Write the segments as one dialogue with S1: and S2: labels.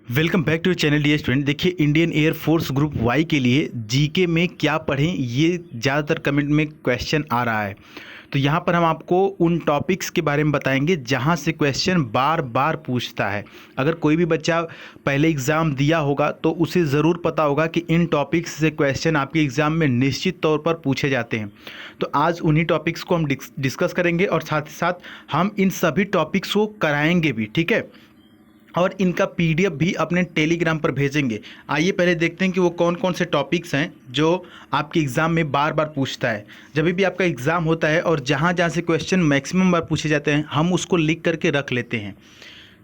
S1: Welcome back to channel dear student. देखिए, Indian air force group Y के लिए GK में क्या पढ़ें, ये ज़्यादातर कमेंट में क्वेश्चन आ रहा है। तो यहाँ पर हम आपको उन टॉपिक्स के बारे में बताएंगे जहाँ से क्वेश्चन बार बार पूछता है। अगर कोई भी बच्चा पहले एग्ज़ाम दिया होगा तो उसे ज़रूर पता होगा कि इन टॉपिक्स से क्वेश्चन आपके एग्ज़ाम में निश्चित तौर पर पूछे जाते हैं। तो आज उन्हीं टॉपिक्स को हम डिस्कस करेंगे और साथ ही साथ हम इन सभी टॉपिक्स को कराएंगे भी, ठीक है। और इनका पीडीएफ भी अपने टेलीग्राम पर भेजेंगे। आइए पहले देखते हैं कि वो कौन कौन से टॉपिक्स हैं जो आपके एग्ज़ाम में बार बार पूछता है। जब भी आपका एग्ज़ाम होता है और जहाँ जहाँ से क्वेश्चन मैक्सिमम बार पूछे जाते हैं, हम उसको लिख करके रख लेते हैं,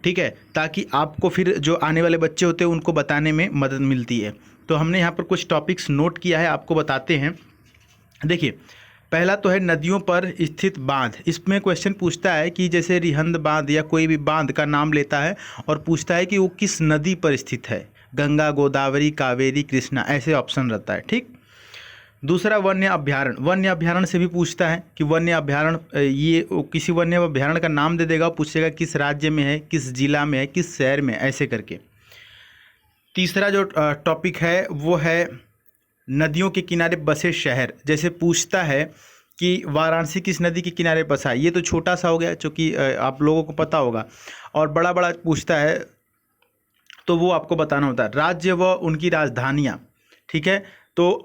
S1: ठीक है, ताकि आपको फिर जो आने वाले बच्चे होते हैं उनको बताने में मदद मिलती है। तो हमने यहाँ पर कुछ टॉपिक्स नोट किया है, आपको बताते हैं। देखिए, पहला तो है नदियों पर स्थित बांध। इसमें क्वेश्चन पूछता है कि जैसे रिहंद बांध या कोई भी बांध का नाम लेता है और पूछता है कि वो किस नदी पर स्थित है, गंगा, गोदावरी, कावेरी, कृष्णा, ऐसे ऑप्शन रहता है, ठीक। दूसरा वन्य अभ्यारण्य। वन्य अभ्यारण्य से भी पूछता है कि वन्य अभ्यारण्य, ये किसी वन्य अभ्यारण्य का नाम दे देगा, पूछेगा किस राज्य में है, किस जिला में है, किस शहर में, ऐसे करके। तीसरा जो टॉपिक है वो है नदियों के किनारे बसे शहर। जैसे पूछता है कि वाराणसी किस नदी के किनारे बसा है, ये तो छोटा सा हो गया चूँकि आप लोगों को पता होगा। और बड़ा बड़ा पूछता है तो वो आपको बताना होता है। राज्य व उनकी राजधानियाँ, ठीक है। तो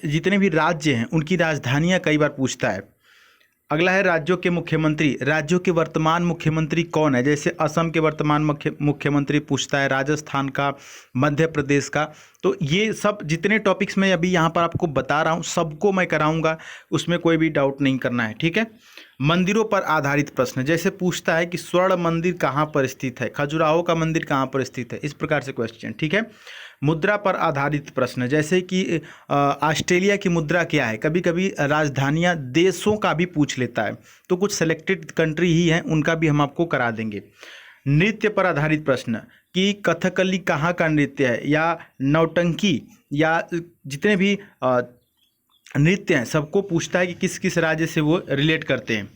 S1: जितने भी राज्य हैं उनकी राजधानियाँ कई बार पूछता है। अगला है राज्यों के मुख्यमंत्री। राज्यों के वर्तमान मुख्यमंत्री कौन है, जैसे असम के वर्तमान मुख्यमंत्री पूछता है, राजस्थान का, मध्य प्रदेश का। तो ये सब जितने टॉपिक्स मैं अभी यहाँ पर आपको बता रहा हूँ सबको मैं कराऊंगा, उसमें कोई भी डाउट नहीं करना है, ठीक है। मंदिरों पर आधारित प्रश्न, जैसे पूछता है कि स्वर्ण मंदिर कहाँ पर स्थित है, खजुराहो का मंदिर कहाँ पर स्थित है, इस प्रकार से क्वेश्चन, ठीक है। मुद्रा पर आधारित प्रश्न, जैसे कि ऑस्ट्रेलिया की मुद्रा क्या है, कभी कभी राजधानियाँ देशों का भी पूछ लेता है, तो कुछ सेलेक्टेड कंट्री ही हैं उनका भी हम आपको करा देंगे। नृत्य पर आधारित प्रश्न कि कथकली कहाँ का नृत्य है, या नौटंकी, या जितने भी नृत्य हैं सबको पूछता है कि किस किस राज्य से वो रिलेट करते हैं।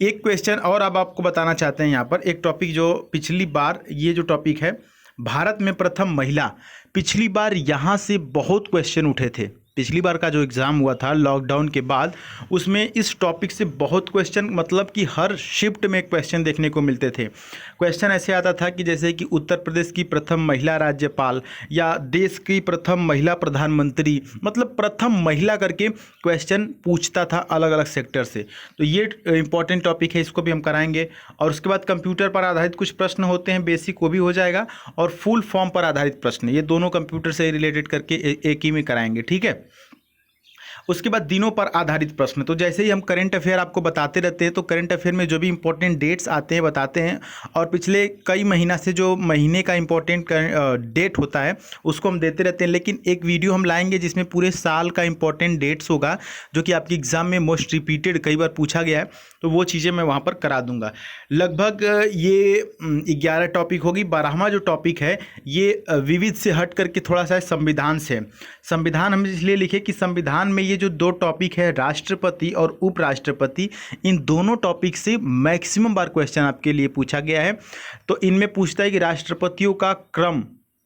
S1: एक क्वेश्चन और अब आपको बताना चाहते हैं यहाँ पर, एक टॉपिक जो पिछली बार, ये जो टॉपिक है भारत में प्रथम महिला, पिछली बार यहाँ से बहुत क्वेश्चन उठे थे। पिछली बार का जो एग्ज़ाम हुआ था लॉकडाउन के बाद, उसमें इस टॉपिक से बहुत क्वेश्चन, मतलब कि हर शिफ्ट में क्वेश्चन देखने को मिलते थे। क्वेश्चन ऐसे आता था कि जैसे कि उत्तर प्रदेश की प्रथम महिला राज्यपाल, या देश की प्रथम महिला प्रधानमंत्री, मतलब प्रथम महिला करके क्वेश्चन पूछता था अलग अलग सेक्टर से। तो ये इंपॉर्टेंट टॉपिक है, इसको भी हम कराएंगे। और उसके बाद कंप्यूटर पर आधारित कुछ प्रश्न होते हैं, बेसिक वो भी हो जाएगा, और फुल फॉर्म पर आधारित प्रश्न, ये दोनों कंप्यूटर से रिलेटेड करके एक ही में कराएंगे, ठीक है। उसके बाद दिनों पर आधारित प्रश्न, तो जैसे ही हम करंट अफेयर आपको बताते रहते हैं, तो करंट अफेयर में जो भी इंपॉर्टेंट डेट्स आते हैं बताते हैं, और पिछले कई महीना से जो महीने का इंपॉर्टेंट डेट होता है उसको हम देते रहते हैं। लेकिन एक वीडियो हम लाएंगे जिसमें पूरे साल का इंपॉर्टेंट डेट्स होगा, जो कि आपके एग्जाम में मोस्ट रिपीटेड कई बार पूछा गया है, तो वो चीज़ें मैं वहाँ पर करा दूंगा। लगभग ये 11 टॉपिक होगी। 12वां जो टॉपिक है ये विविध से हट करके थोड़ा सा संविधान से। संविधान हम इसलिए लिखे कि संविधान में ये जो दो टॉपिक है राष्ट्रपति और उपराष्ट्रपति, इन दोनों टॉपिक से मैक्सिमम बार क्वेश्चन आपके लिए पूछा गया है। तो इनमें पूछता है कि राष्ट्रपतियों का क्रम,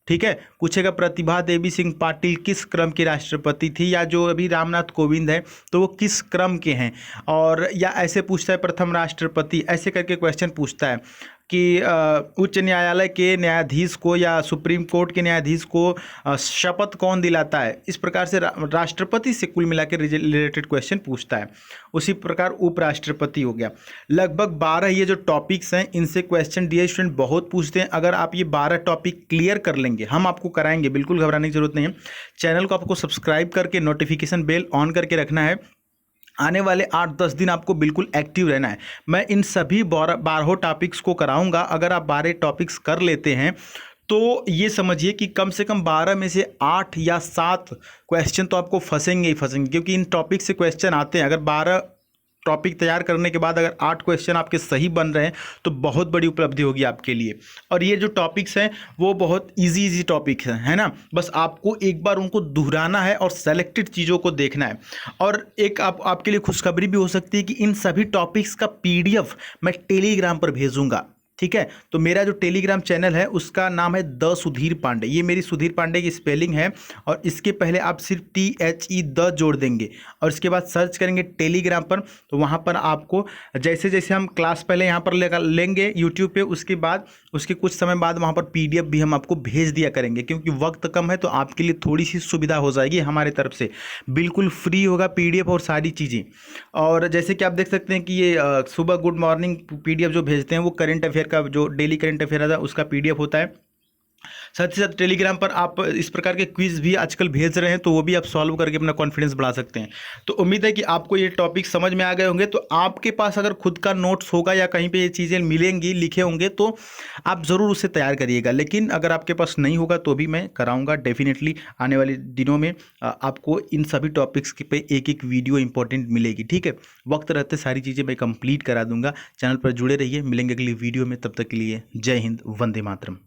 S1: ठीक है, पूछेगा प्रतिभा देवी सिंह पाटिल किस क्रम की राष्ट्रपति थी, या जो अभी रामनाथ कोविंद है तो वो किस क्रम के हैं, और या ऐसे पूछता है प्रथम राष्ट्रपति, ऐसे करके क्वेश्चन पूछता है कि उच्च न्यायालय के न्यायाधीश को या सुप्रीम कोर्ट के न्यायाधीश को शपथ कौन दिलाता है। इस प्रकार से राष्ट्रपति से कुल मिला के रिलेटेड क्वेश्चन पूछता है। उसी प्रकार उपराष्ट्रपति हो गया। लगभग 12 ये जो टॉपिक्स हैं इनसे क्वेश्चन डियर स्टूडेंट बहुत पूछते हैं। अगर आप ये 12 टॉपिक क्लियर कर लेंगे, हम आपको कराएंगे, बिल्कुल घबराने की जरूरत नहीं है। चैनल को आपको सब्सक्राइब करके नोटिफिकेशन बेल ऑन करके रखना है। आने वाले 8-10 दिन आपको बिल्कुल एक्टिव रहना है। मैं इन सभी 12 टॉपिक्स को कराऊंगा। अगर आप 12 टॉपिक्स कर लेते हैं तो ये समझिए कि कम से कम 12 में से 8 या 7 क्वेश्चन तो आपको फंसेंगे ही फंसेंगे, क्योंकि इन टॉपिक से क्वेश्चन आते हैं। अगर 12 टॉपिक तैयार करने के बाद अगर 8 क्वेश्चन आपके सही बन रहे हैं तो बहुत बड़ी उपलब्धि होगी आपके लिए। और ये जो टॉपिक्स हैं वो बहुत इजी टॉपिक्स हैं, है ना। बस आपको एक बार उनको दोहराना है और सेलेक्टेड चीज़ों को देखना है। और एक आपके लिए खुशखबरी भी हो सकती है कि इन सभी टॉपिक्स का PDF मैं टेलीग्राम पर भेजूंगा। ठीक है। तो मेरा जो टेलीग्राम चैनल है उसका नाम है द सुधीर पांडे, ये मेरी सुधीर पांडे की स्पेलिंग है, और इसके पहले आप सिर्फ THE द जोड़ देंगे और इसके बाद सर्च करेंगे टेलीग्राम पर। तो वहाँ पर आपको जैसे जैसे हम क्लास पहले यहाँ पर लेंगे यूट्यूब पे, उसके बाद उसके कुछ समय बाद वहाँ पर PDF भी हम आपको भेज दिया करेंगे, क्योंकि वक्त कम है तो आपके लिए थोड़ी सी सुविधा हो जाएगी हमारे तरफ से, बिल्कुल फ्री होगा PDF और सारी चीज़ें। और जैसे कि आप देख सकते हैं कि ये सुबह गुड मॉर्निंग PDF जो भेजते हैं वो करंट अफेयर का, जो डेली करंट अफेयर आता है उसका PDF होता है। साथ ही साथ टेलीग्राम पर आप इस प्रकार के क्विज भी आजकल भेज रहे हैं, तो वो भी आप सॉल्व करके अपना कॉन्फिडेंस बढ़ा सकते हैं। तो उम्मीद है कि आपको ये टॉपिक समझ में आ गए होंगे। तो आपके पास अगर खुद का नोट्स होगा या कहीं पे ये चीज़ें मिलेंगी लिखे होंगे तो आप ज़रूर उसे तैयार करिएगा, लेकिन अगर आपके पास नहीं होगा तो भी मैं कराऊंगा डेफिनेटली। आने वाले दिनों में आपको इन सभी टॉपिक्स पे एक एक वीडियो इंपॉर्टेंट मिलेगी, ठीक है। वक्त रहते सारी चीज़ें मैं कंप्लीट करा दूंगा। चैनल पर जुड़े रहिए, मिलेंगे अगली वीडियो में, तब तक के लिए जय हिंद, वंदे मातरम।